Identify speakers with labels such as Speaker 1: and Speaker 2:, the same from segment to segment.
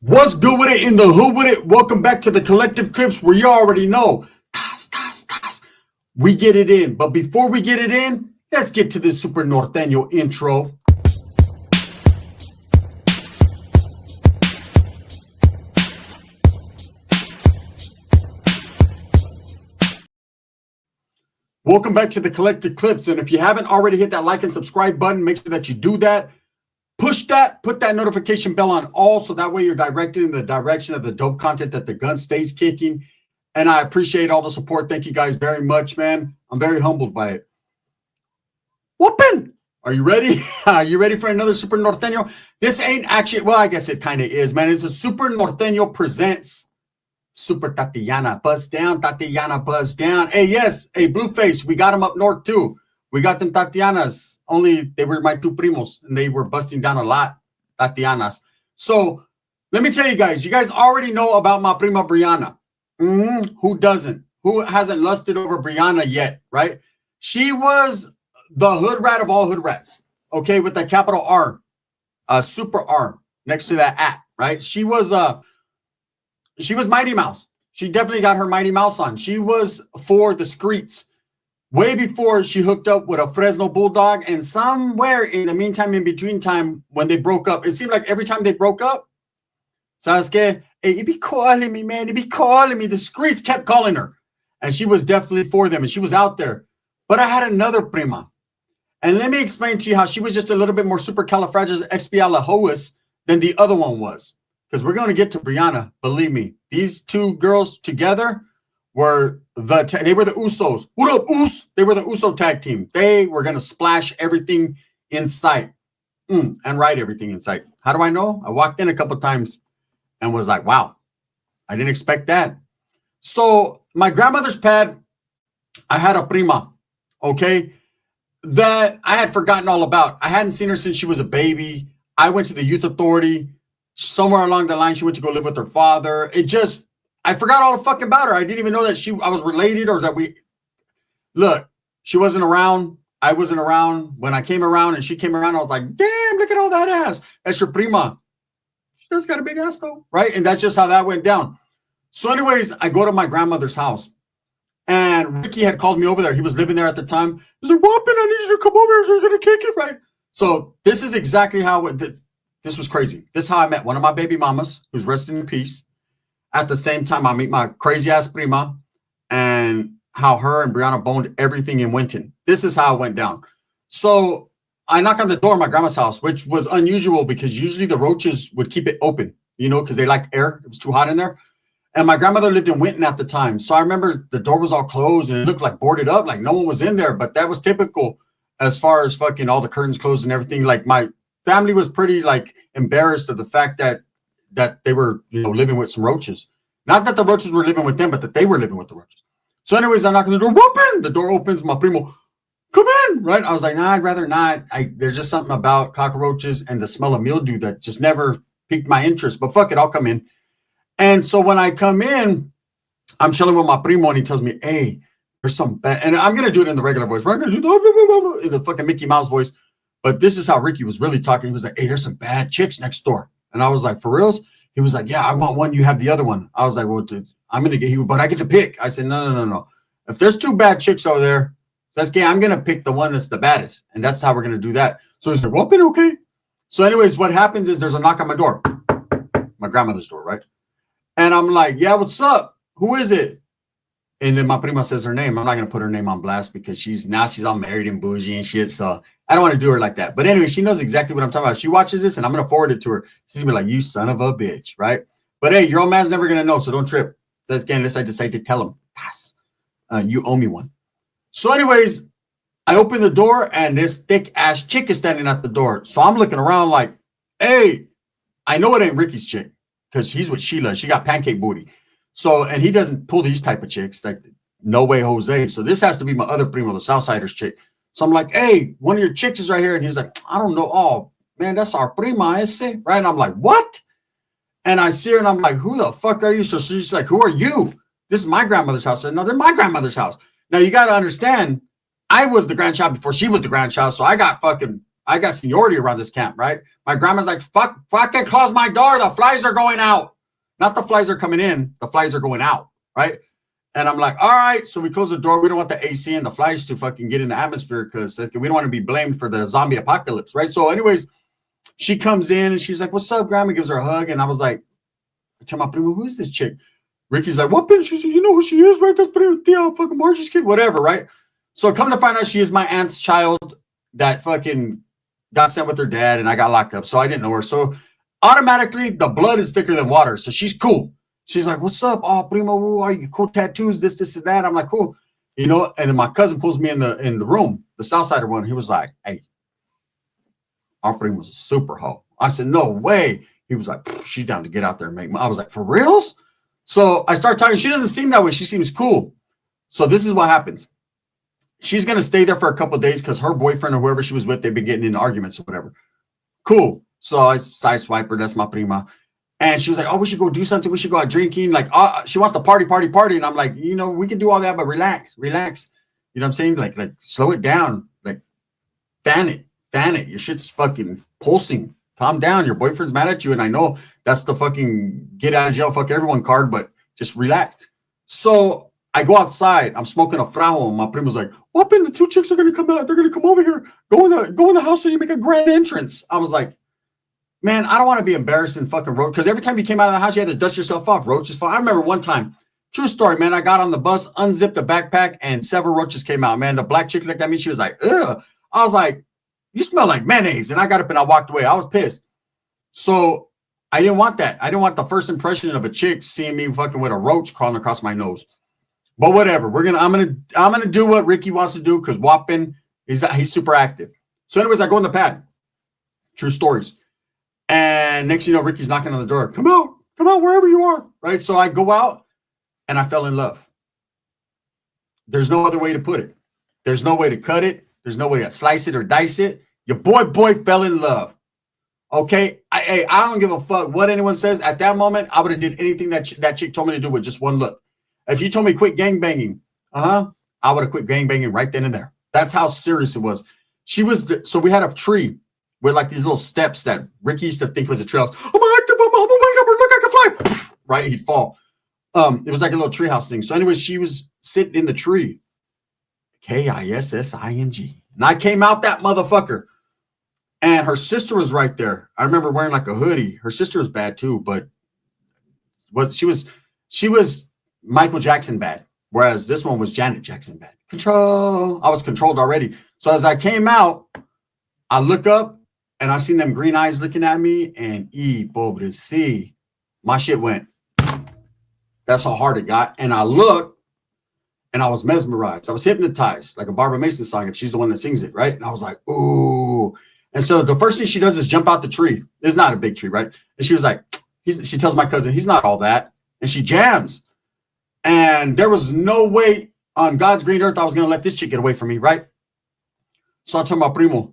Speaker 1: What's good with it in the hood with it? Welcome back to the Collective Clips where you already know. We get it in. But before we get it in, let's get to this Super Norteño intro. Welcome back to the Collective Clips. And if you haven't already hit that like and subscribe button, make sure that you do that. Push that, put that notification bell on all so that way you're directed in the direction of the dope content that the gun stays kicking. And I appreciate all the support. Thank you guys very much, man. I'm very humbled by it. Whoopin'! Are you ready? Are you ready for another Super Norteño? This ain't actually, well, I guess it kind of is, man. It's a Super Norteño presents Super Tatiana. Buzz down, Tatiana, buzz down. Hey, yes, hey, Blueface, we got them up north too. We got them Tatianas, only they were my two primos, and they were busting down a lot, Tatianas. So let me tell you guys already know about my prima Brianna. Who doesn't? Who hasn't lusted over Brianna yet, right? She was the hood rat of all hood rats, okay, with the capital R, super R next to that at, right? She was Mighty Mouse. She definitely got her Mighty Mouse on. She was for the streets. Way before she hooked up with a Fresno bulldog, and somewhere in the meantime, in between time, when they broke up, it seemed like every time they broke up, ¿sabes qué? Hey, he be calling me, man. He be calling me. The streets kept calling her, and she was definitely for them, and she was out there. But I had another prima, and let me explain to you how she was just a little bit more supercalifragilisticexpialidocious than the other one was, because we're going to get to Brianna. Believe me, these two girls together were they were the Usos. What up, Us? They were the Uso tag team. They were going to splash everything in sight and ride everything in sight. How do I know? I walked in a couple times and was like, wow, I didn't expect that. So my grandmother's pad, I had a prima, okay, that I had forgotten all about. I hadn't seen her since she was a baby. I went to the youth authority. Somewhere along the line, she went to go live with her father. I forgot all the fuck about her. I didn't even know that I was related or that look, she wasn't around. I wasn't around. When I came around and she came around, I was like, damn, look at all that ass. That's your prima. She does got a big ass though, right? And that's just how that went down. So anyways, I go to my grandmother's house and Ricky had called me over there. He was living there at the time. He was like, Whoppin', I need you to come over here. You're going to kick it, right? So this is exactly how this was crazy. This is how I met one of my baby mamas who's resting in peace. At the same time, I meet my crazy ass prima and how her and Brianna boned everything in Winton. This is how it went down. So I knock on the door of my grandma's house, which was unusual because usually the roaches would keep it open, because they liked air. It was too hot in there. And my grandmother lived in Winton at the time. So I remember the door was all closed and it looked like boarded up, like no one was in there. But that was typical as far as fucking all the curtains closed and everything. Like my family was pretty like embarrassed of the fact that they were, living with some roaches. Not that the roaches were living with them, but that they were living with the roaches. So anyways, I knock on the door, whooping. The door opens, my primo, come in, right? I was like, nah, I'd rather not. There's just something about cockroaches and the smell of mildew that just never piqued my interest, but fuck it, I'll come in. And so when I come in, I'm chilling with my primo and he tells me, hey, there's some bad, and I'm going to do it in the regular voice. We're going to do in the fucking Mickey Mouse voice. But this is how Ricky was really talking. He was like, hey, there's some bad chicks next door. And I was like, for reals? He was like, yeah, I want one. You have the other one. I was like, well, dude, I'm going to get you, but I get to pick. I said, no. If there's two bad chicks over there, that's gay. I'm going to pick the one that's the baddest. And that's how we're going to do that. So he's like, well, okay. So anyways, what happens is there's a knock on my door, my grandmother's door, right? And I'm like, yeah, what's up? Who is it? And then my prima says her name. I'm not going to put her name on blast because she's all married and bougie and shit. So I don't want to do her like that. But anyway, she knows exactly what I'm talking about. She watches this and I'm going to forward it to her. She's going to be like, you son of a bitch, right? But hey, your old man's never going to know, so don't trip. That's again, unless I decide to tell him, pass. You owe me one. So anyways, I open the door and this thick ass chick is standing at the door. So I'm looking around like, hey, I know it ain't Ricky's chick because he's with Sheila. She got pancake booty. So, and he doesn't pull these type of chicks, like no way, Jose. So this has to be my other primo, the Southsiders chick. So I'm like, hey, one of your chicks is right here. And he's like, I don't know. Oh, man, that's our prima, ese. Right? And I'm like, what? And I see her and I'm like, who the fuck are you? So she's like, who are you? This is my grandmother's house. I said, no, they're my grandmother's house. Now, you got to understand, I was the grandchild before she was the grandchild. So I got fucking I got seniority around this camp, right? My grandma's like, fucking close my door. The flies are going out. Not the flies are coming in. The flies are going out, right? And I'm like, all right. So we close the door. We don't want the AC and the flies to fucking get in the atmosphere because we don't want to be blamed for the zombie apocalypse, right? So anyways, she comes in and she's like, what's up, grandma? Gives her a hug. And I was like, tell my primo, who is this chick? Ricky's like, what bitch? She said, you know who she is, right? That's pretty fucking Margie's kid, whatever, right? So come to find out she is my aunt's child that fucking got sent with her dad and I got locked up. So I didn't know her. So automatically the blood is thicker than water. So she's cool. She's like, what's up? Oh, primo, who are you? Cool tattoos, this, and that. I'm like, cool. You know, and then my cousin pulls me in the room, the Southsider one. He was like, hey, our primo's a super hoe. I said, no way. He was like, she's down to get out there and make money. I was like, for reals? So I start talking. She doesn't seem that way. She seems cool. So this is what happens. She's going to stay there for a couple of days because her boyfriend or whoever she was with, they've been getting into arguments or whatever. Cool. So I sideswipe her. That's my prima. And she was like, oh, we should go do something. We should go out drinking. Like, she wants to party. And I'm like, you know, we can do all that, but relax. You know what I'm saying? Like slow it down. Like, fan it. Your shit's fucking pulsing. Calm down. Your boyfriend's mad at you. And I know that's the fucking get out of jail, fuck everyone card, but just relax. So I go outside. I'm smoking a frajo. And my primo's like, whoopin', the two chicks are going to come out. They're going to come over here. Go in the house so you make a grand entrance. I was like, man, I don't want to be embarrassed in fucking road because every time you came out of the house, you had to dust yourself off. Roaches fall. I remember one time, true story, man. I got on the bus, unzipped the backpack, and several roaches came out, man. The black chick looked at me. She was like, ugh. I was like, you smell like mayonnaise. And I got up and I walked away. I was pissed. So I didn't want that. I didn't want the first impression of a chick seeing me fucking with a roach crawling across my nose. But whatever. I'm gonna do what Ricky wants to do because Wappin he's super active. So anyways, I go in the pad. True stories. And next, you know, Ricky's knocking on the door. Come out, wherever you are. Right. So I go out and I fell in love. There's no other way to put it. There's no way to cut it. There's no way to slice it or dice it. Your boy fell in love. Okay. I don't give a fuck what anyone says. At that moment, I would have did anything that chick told me to do with just one look. If you told me quit gangbanging, I would have quit gangbanging right then and there. That's how serious it was. So we had a tree with like these little steps that Ricky used to think was a trail. I'm active. I'm a number. Look, I can fly. Right, he'd fall. It was like a little treehouse thing. So anyways, she was sitting in the tree. KISSING. And I came out that motherfucker. And her sister was right there. I remember wearing like a hoodie. Her sister was bad too, but she was Michael Jackson bad. Whereas this one was Janet Jackson bad. Control. I was controlled already. So as I came out, I look up and I seen them green eyes looking at me and pobre si. My shit went. That's how hard it got. And I looked and I was mesmerized. I was hypnotized like a Barbara Mason song if she's the one that sings it, right? And I was like, ooh. And so the first thing she does is jump out the tree. It's not a big tree, right? And she was like, she tells my cousin, he's not all that. And she jams. And there was no way on God's green earth I was going to let this chick get away from me, right? So I told my primo,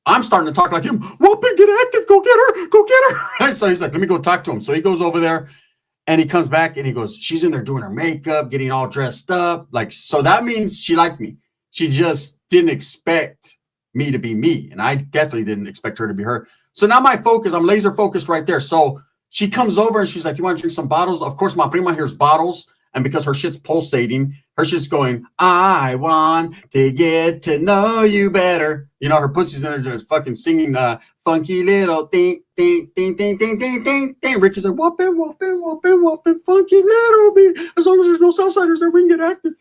Speaker 1: I'm starting to talk like him. Whoopin', get active. Go get her. Right? So he's like, let me go talk to him. So he goes over there and he comes back and he goes, she's in there doing her makeup, getting all dressed up. Like, so that means she liked me. She just didn't expect me to be me. And I definitely didn't expect her to be her. So now my focus, I'm laser focused right there. So she comes over and she's like, you want to drink some bottles? Of course, my prima hears bottles. And because her shit's pulsating, her shit's going, I want to get to know you better. You know, her pussy's in there just fucking singing funky little ding, ding, ding, ding, ding, ding, ding, ding. Ricky's like, whoopin', whoopin', whoopin', whoopin', funky little beat. As long as there's no Southsiders there, we can get active.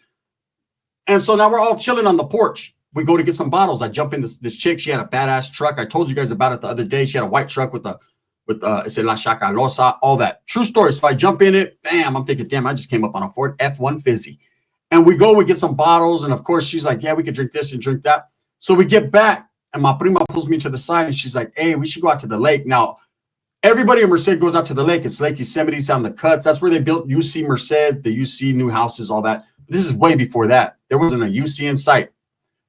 Speaker 1: And so now we're all chilling on the porch. We go to get some bottles. I jump in this chick. She had a badass truck. I told you guys about it the other day. She had a white truck with it said La Chacalosa, all that. True story. So I jump in it. Bam. I'm thinking, damn, I just came up on a Ford F1 Fizzy. And we go, we get some bottles. And of course, she's like, yeah, we could drink this and drink that. So we get back and my prima pulls me to the side and she's like, hey, we should go out to the lake. Now, everybody in Merced goes out to the lake. It's Lake Yosemite's on the cuts. That's where they built UC Merced, the UC new houses, all that. This is way before that. There wasn't a UC in sight.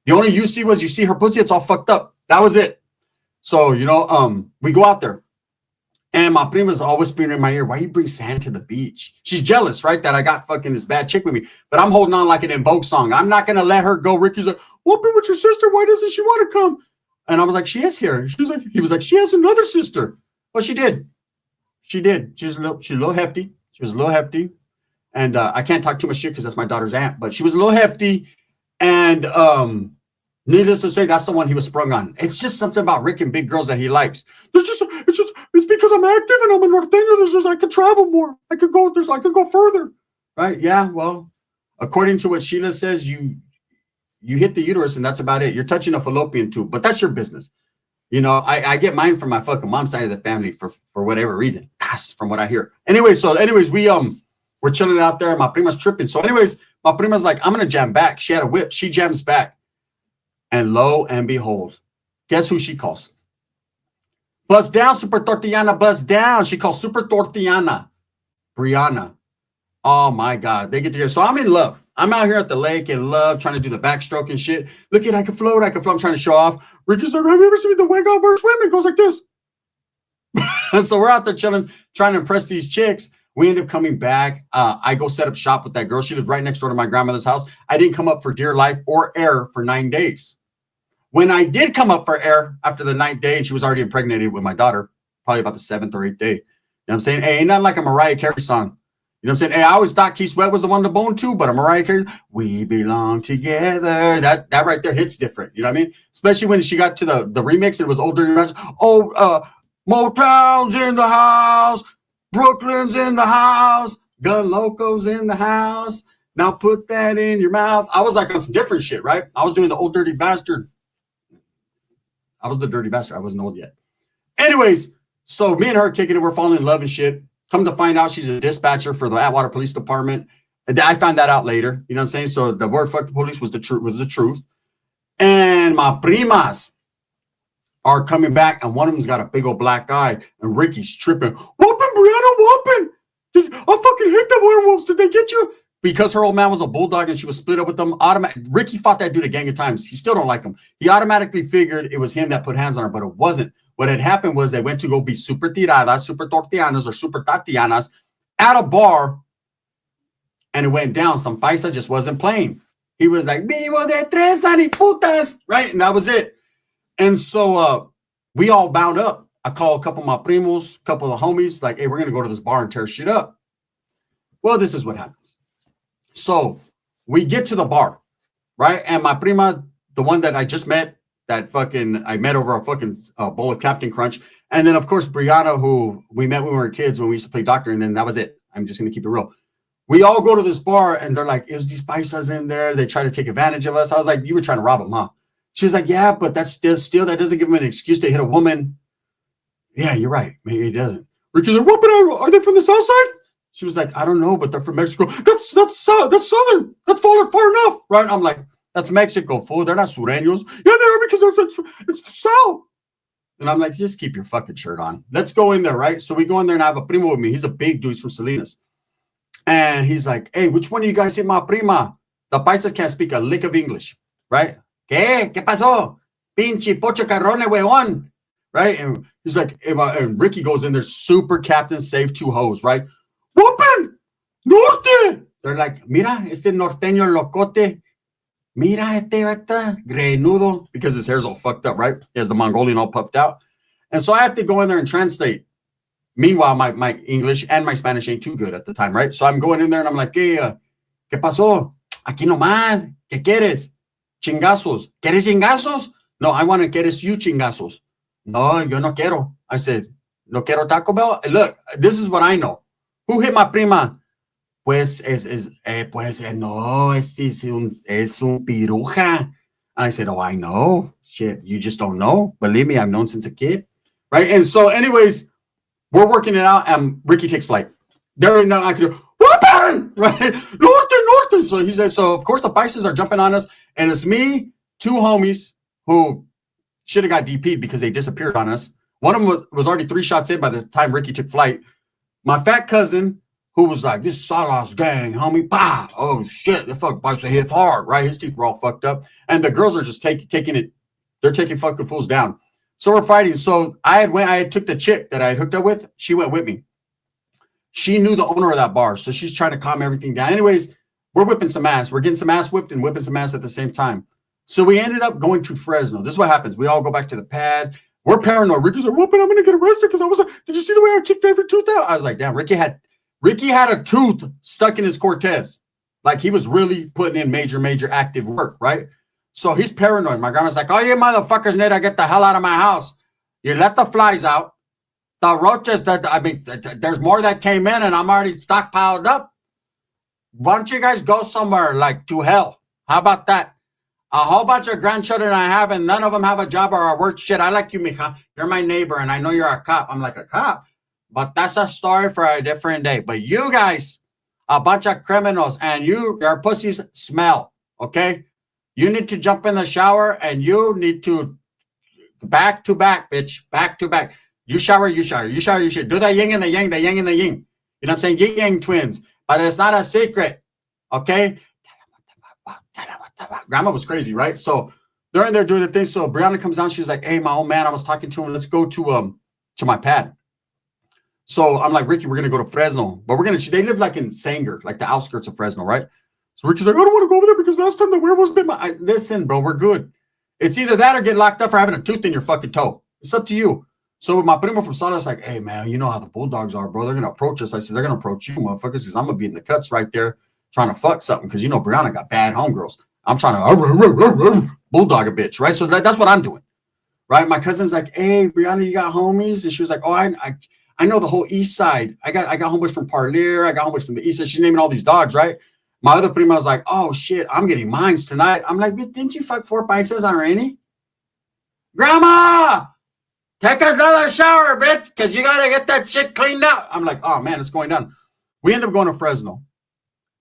Speaker 1: The only UC was you see her pussy, it's all fucked up. That was it. So, you know, we go out there. And my prima's always whispering in my ear, why you bring sand to the beach? She's jealous, right? That I got fucking this bad chick with me. But I'm holding on like an Invoke song. I'm not going to let her go. Ricky's like, whooping with your sister. Why doesn't she want to come? And I was like, she is here. He was like, she has another sister. Well, she did. She did. She's a little hefty. She was a little hefty. And I can't talk too much shit because that's my daughter's aunt, but she was a little hefty. And needless to say, that's the one he was sprung on. It's just something about Rick and big girls that he likes. It's because I'm active and I'm a Norteno. I could travel more. I could go further. Right? Yeah. Well, according to what Sheila says, you hit the uterus and that's about it. You're touching a fallopian tube, but that's your business. You know, I get mine from my fucking mom's side of the family for whatever reason. That's from what I hear. Anyways, we're chilling out there. My prima's tripping. So anyways, my prima's like, I'm going to jam back. She had a whip. She jams back. And lo and behold, guess who she calls? Bust down, Super Tortiana, bust down. She calls Super Tortiana, Brianna. Oh my God. They get together. So I'm in love. I'm out here at the lake in love, trying to do the backstroke and shit. Look at, I can float. I'm trying to show off. Ricky's like, have you ever seen the way God bird swim? It goes like this. And so we're out there chilling, trying to impress these chicks. We end up coming back. I go set up shop with that girl. She lives right next door to my grandmother's house. I didn't come up for dear life or air for 9 days. When I did come up for air after the 9th day, and she was already impregnated with my daughter, probably about the 7th or 8th day. You know what I'm saying? Hey, ain't nothing like a Mariah Carey song. You know what I'm saying? Hey, I always thought Keith Sweat was the one to bone to, but a Mariah Carey, we belong together. That right there hits different. You know what I mean? Especially when she got to the remix and it was older. Motown's in the house. Brooklyn's in the house. Gun Loco's in the house. Now put that in your mouth. I was like on some different shit, right? I was doing the old dirty bastard. I was the dirty bastard. I wasn't old yet. Anyways, so me and her kicking it. We're falling in love and shit. Come to find out she's a dispatcher for the Atwater Police Department. I found that out later. You know what I'm saying? So the word fuck the police was the truth. And my primas are coming back, and one of them's got a big old black eye, and Ricky's tripping. Whooping, Brianna, whooping. I fucking hate the werewolves. Did they get you? Because her old man was a bulldog and she was split up with them. Ricky fought that dude a gang of times. He still don't like him. He automatically figured it was him that put hands on her, but it wasn't. What had happened was they went to go be super tiradas, super tortianas, or super tatianas at a bar, and it went down. Some paisa just wasn't playing. He was like, vivo de tres putas, right? And that was it. And so we all bound up. I call a couple of my primos, a couple of the homies, like, hey, we're going to go to this bar and tear shit up. Well, this is what happens. So we get to the bar, right? And my prima, the one that I just met, I met over a fucking bowl of Captain Crunch. And then, of course, Brianna, who we met when we were kids, when we used to play doctor. And then that was it. I'm just going to keep it real. We all go to this bar and they're like, is these paisas in there? They try to take advantage of us. I was like, you were trying to rob them, huh? She was like, yeah, but that's still that doesn't give them an excuse to hit a woman. Yeah, you're right. Maybe it doesn't. Ricky's like, what? But are they from the south side? She was like, I don't know, but they're from Mexico. That's southern. That's far enough, right? I'm like, that's Mexico, fool. They're not sureños. Yeah, they are because it's south. And I'm like, just keep your fucking shirt on. Let's go in there, right? So we go in there and I have a primo with me. He's a big dude. He's from Salinas. And he's like, hey, which one of you guys hit my prima? The paisas can't speak a lick of English, right? ¿Qué pasó? Pinche pocho carrone, weón. Right? And he's like, and Ricky goes in there, super captain, save 2 hoes, right? Whoopin! Norte! They're like, mira, este norteño locote. Mira, este vata grenudo. Because his hair's all fucked up, right? He has the Mongolian all puffed out. And so I have to go in there and translate. Meanwhile, my English and my Spanish ain't too good at the time, right? So I'm going in there and I'm like, hey, ¿qué pasó? Aquí nomás. ¿Qué quieres? Chingazos. ¿Quieres chingazos? No, I want to quieres you chingazos. No, yo no quiero. I said, no quiero Taco Bell. Look, this is what I know. Who hit my prima? Pues no, es un piruja. I said, oh, I know. Shit, you just don't know. Believe me, I've known since a kid. Right? And so anyways, we're working it out and Ricky takes flight. There now I could whoopin! Right? Norte. So he said, so of course the Paisas are jumping on us, and it's me, 2 homies who should have got DP'd because they disappeared on us. One of them was already 3 shots in by the time Ricky took flight. My fat cousin, who was like, this Salas gang, homie, bah! Oh shit, the fuck Paisa hits hard, right? His teeth were all fucked up. And the girls are just taking it, they're taking fucking fools down. So we're fighting. So I took the chick that I had hooked up with, she went with me. She knew the owner of that bar, so she's trying to calm everything down. Anyways, we're whipping some ass. We're getting some ass whipped and whipping some ass at the same time. So we ended up going to Fresno. This is what happens. We all go back to the pad. We're paranoid. Ricky's like, "What? But I'm gonna get arrested because I was like, did you see the way I kicked every tooth out?" I was like, "Damn, Ricky had a tooth stuck in his Cortez. Like he was really putting in major active work, right?" So he's paranoid. My grandma's like, "Oh, you motherfuckers need to get the hell out of my house. You let the flies out. The roaches, there's more that came in and I'm already stockpiled up. Why don't you guys go somewhere like to hell? How about that? A whole bunch of grandchildren I have and none of them have a job or are worth shit. I like you, mija. You're my neighbor and I know you're a cop." I'm like, "A cop? But that's a story for a different day. But you guys, a bunch of criminals and your pussies smell, okay? You need to jump in the shower and you need to back to back, bitch. Back to back. You shower, you shower, you shower, you should do the yin and the yang, the yang and the yin. You know what I'm saying? Yin yang twins. But it's not a secret, okay?" Grandma was crazy, right? So they're in there doing the thing. So Brianna comes down. She's like, "Hey, my old man, I was talking to him. Let's go to my pad." So I'm like, "Ricky, we're gonna go to Fresno, but they live like in Sanger, like the outskirts of Fresno, right?" So Ricky's like, "I don't want to go over there because last time the werewolves bit listen, bro, we're good. It's either that or get locked up for having a tooth in your fucking toe. It's up to you." So my primo from Sola's like, "Hey, man, you know how the bulldogs are, bro. They're going to approach us." I said, "They're going to approach you, motherfuckers, because I'm going to be in the cuts right there trying to fuck something because, you know, Brianna got bad homegirls. I'm trying to bulldog a bitch, right?" So that's what I'm doing, right? My cousin's like, "Hey, Brianna, you got homies?" And she was like, "Oh, I know the whole east side. I got homeboys from Parlier. I got homeboys from the east side." She's naming all these dogs, right? My other prima was like, "Oh, shit, I'm getting mines tonight." I'm like, "Didn't you fuck 4 Paisas already? Grandma, take another shower, bitch, because you got to get that shit cleaned out." I'm like, "Oh, man, it's going down." We end up going to Fresno.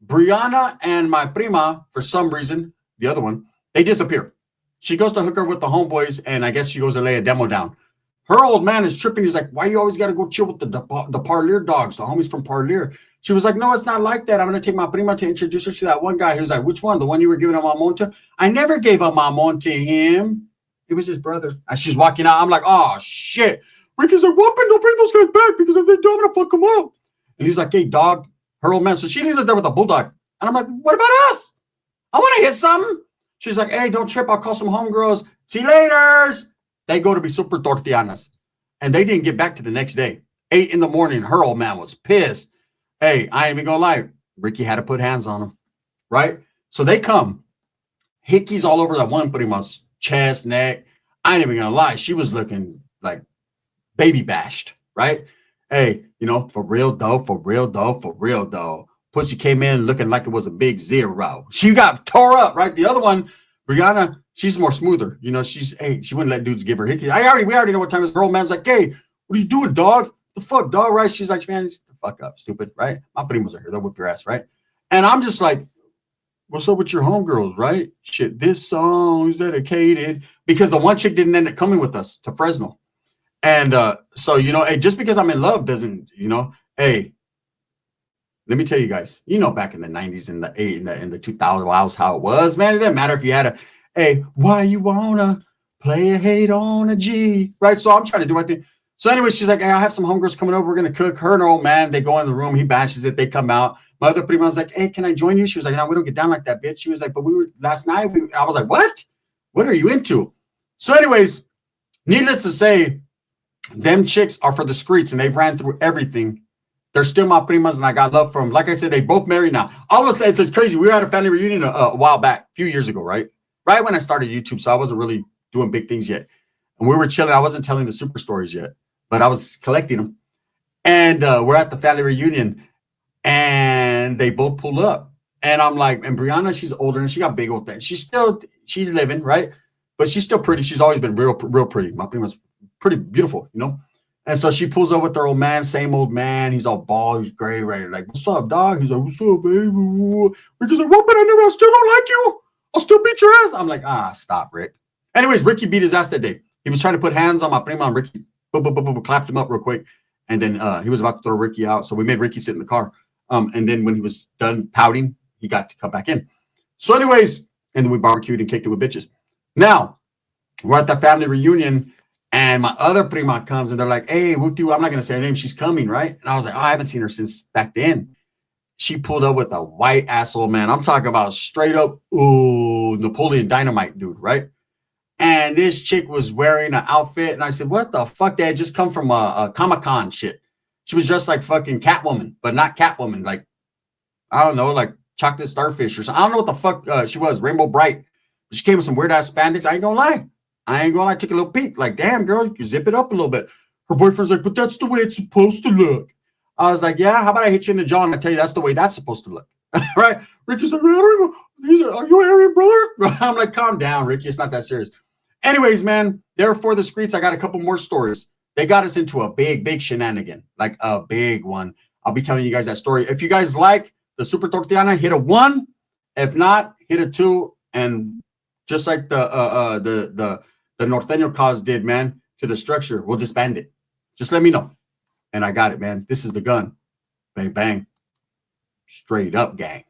Speaker 1: Brianna and my prima, for some reason, the other one, they disappear. She goes to hook her with the homeboys, and I guess she goes to lay a demo down. Her old man is tripping. He's like, "Why you always got to go chill with the Parlier dogs, the homies from Parlier?" She was like, "No, it's not like that. I'm going to take my prima to introduce her to that one guy." He was like, "Which one? The one you were giving a mamon to?" "I never gave a mamon to him. It was his brother." As she's walking out, I'm like, "Oh, shit." Ricky's like, "Whoopin', don't bring those guys back because if they do, I'm going to fuck them up." And he's like, "Hey, dog," her old man. So she leaves us there with a bulldog. And I'm like, "What about us? I want to hit something." She's like, "Hey, don't trip. I'll call some homegirls. See you later." They go to be super Tortianas. And they didn't get back to the next day. 8 in the morning, her old man was pissed. Hey, I ain't even gonna lie. Ricky had to put hands on him, right? So they come. Hickeys all over that one prima's chest, neck. I ain't even gonna lie. She was looking like baby bashed, right? Hey, you know, for real though, for real though, for real though. Pussy came in looking like it was a big 0. She got tore up, right? The other one, Brianna, she's more smoother. You know, she wouldn't let dudes give her hickeys. We already know what time it is. Her old man's like, "Hey, what are you doing, dog? The fuck, dog?" Right? She's like, "Man, the fuck up, stupid," right? My primos are here. They'll whip your ass, right? And I'm just like, "What's up with your homegirls, right? Shit, this song is dedicated," because the one chick didn't end up coming with us to Fresno. And so, you know, hey, just because I'm in love doesn't, you know, hey, let me tell you guys, you know, back in the 90s and in the 2000s, how it was, man. It didn't matter if you had a why you wanna play a hate on a G, right? So I'm trying to do my thing. So anyway, she's like, "Hey, I have some homegirls coming over. We're going to cook." Her and her old man, they go in the room. He bashes it. They come out. My other prima was like, "Hey, can I join you?" She was like, "No, we don't get down like that, bitch." She was like, "But we were last night." I was like, "What? What are you into?" So anyways, needless to say, them chicks are for the streets and they've ran through everything. They're still my primas and I got love from them. Like I said, they both married now. All of a sudden, it's crazy. We were at a family reunion a while back, a few years ago, right? Right when I started YouTube. So I wasn't really doing big things yet. And we were chilling. I wasn't telling the super stories yet, but I was collecting them. And we're at the family reunion and they both pull up. And I'm like, and Brianna, she's older and she got big old things. She's living, right? But she's still pretty. She's always been real pretty. My prima's pretty beautiful, you know? And so she pulls up with her old man, same old man. He's all bald. He's gray, right? Like, "What's up, dog?" He's like, "What's up, baby?" Ricky's like, "What? But I still don't like you. I'll still beat your ass." I'm like, stop, Rick. Anyways, Ricky beat his ass that day. He was trying to put hands on my prima and Ricky. Clapped him up real quick. And then he was about to throw Ricky out. So we made Ricky sit in the car. And then when he was done pouting, he got to come back in. So anyways, and then we barbecued and kicked it with bitches. Now, we're at the family reunion. And my other prima comes and they're like, "Hey, I'm not going to say her name. She's coming, right?" And I was like, "Oh, I haven't seen her since back then." She pulled up with a white asshole, man. I'm talking about straight up, ooh, Napoleon Dynamite, dude, right? And this chick was wearing an outfit, and I said, "What the fuck? They had just come from a Comic-Con shit." She was just like fucking Catwoman, but not Catwoman. Like, I don't know, like chocolate starfish or something. I don't know what the fuck she was, Rainbow Bright. She came with some weird ass spandex. I ain't gonna lie. I took a little peek. Like, damn, girl, you zip it up a little bit. Her boyfriend's like, but that's the way it's supposed to look. I was like, yeah, how about I hit you in the jaw and I tell you that's the way that's supposed to look. Right? Ricky's like, are you Aryan, brother? I'm like, calm down, Ricky. It's not that serious. Anyways, man, therefore the streets, I got a couple more stories. They got us into a big shenanigan, like a big one. I'll be telling you guys that story. If you guys like the Super Tortiana, hit a 1. If not, hit a 2. And just like the Norteno cause did, man, to the structure, we'll disband it. Just let me know. And I got it, man. This is the gun. Bang, bang. Straight up, gang.